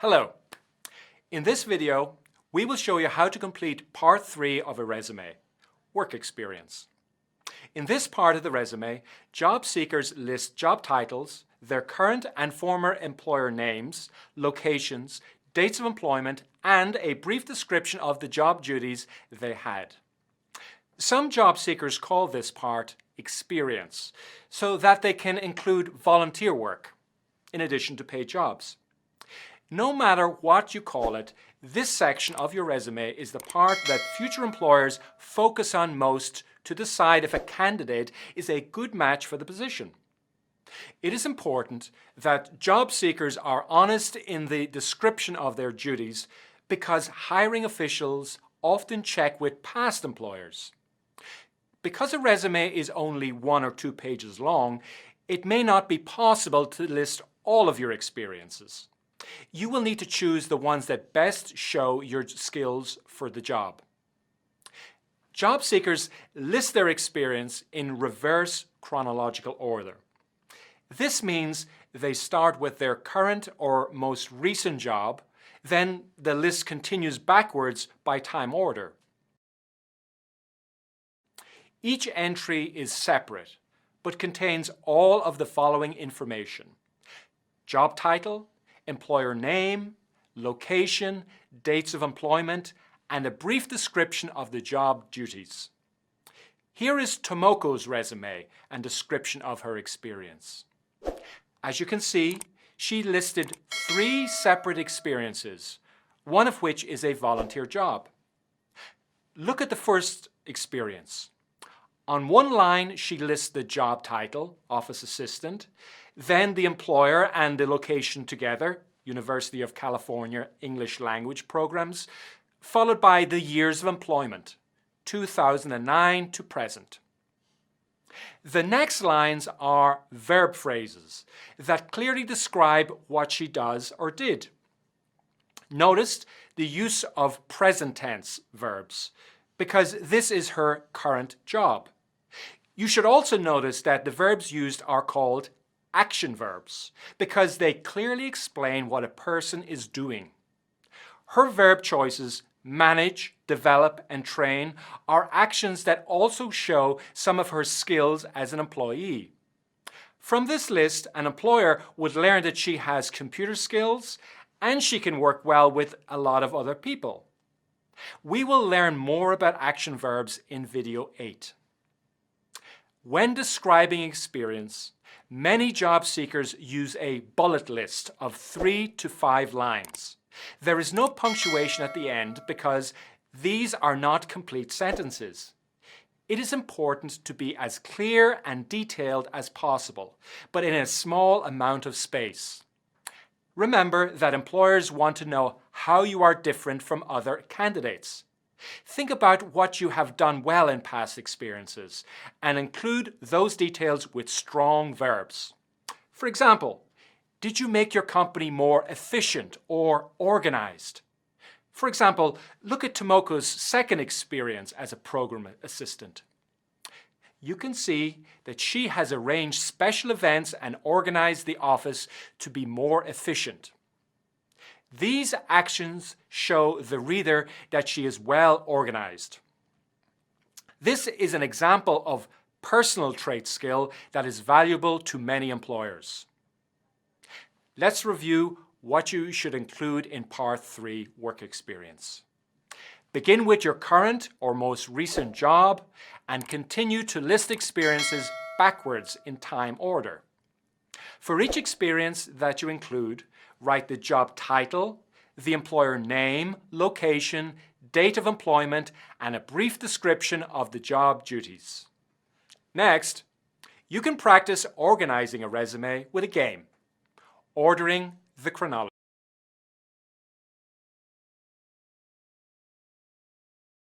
Hello. In this video, we will show you how to complete part 3 of a resume, work experience. In this part of the resume, job seekers list job titles, their current and former employer names, locations, dates of employment, and a brief description of the job duties they had. Some job seekers call this part experience, so that they can include volunteer work in addition to paid jobs. No matter what you call it, this section of your resume is the part that future employers focus on most to decide if a candidate is a good match for the position. It is important that job seekers are honest in the description of their duties because hiring officials often check with past employers. Because a resume is only 1 or 2 pages long, it may not be possible to list all of your experiences. You will need to choose the ones that best show your skills for the job. Job seekers list their experience in reverse chronological order. This means they start with their current or most recent job, then the list continues backwards by time order. Each entry is separate, but contains all of the following information: job title, employer name, location, dates of employment, and a brief description of the job duties. Here is Tomoko's resume and description of her experience. As you can see, she listed 3 separate experiences, one of which is a volunteer job. Look at the first experience. On one line, she lists the job title, office assistant, then the employer and the location together, University of California English Language Programs, followed by the years of employment, 2009 to present. The next lines are verb phrases that clearly describe what she does or did. Notice the use of present tense verbs because this is her current job. You should also notice that the verbs used are called action verbs because they clearly explain what a person is doing. Her verb choices manage, develop, and train are actions that also show some of her skills as an employee. From this list, an employer would learn that she has computer skills and she can work well with a lot of other people. We will learn more about action verbs in video 8. When describing experience, many job seekers use a bullet list of 3 to 5 lines. There is no punctuation at the end because these are not complete sentences. It is important to be as clear and detailed as possible, but in a small amount of space. Remember that employers want to know how you are different from other candidates. Think about what you have done well in past experiences and include those details with strong verbs. For example, did you make your company more efficient or organized? For example, look at Tomoko's second experience as a program assistant. You can see that she has arranged special events and organized the office to be more efficient. These actions show the reader that she is well organized. This is an example of personal trait skill that is valuable to many employers. Let's review what you should include in part 3 work experience. Begin with your current or most recent job and continue to list experiences backwards in time order. For each experience that you include, write the job title, the employer name, location, date of employment, and a brief description of the job duties. Next, you can practice organizing a resume with a game, ordering the chronology.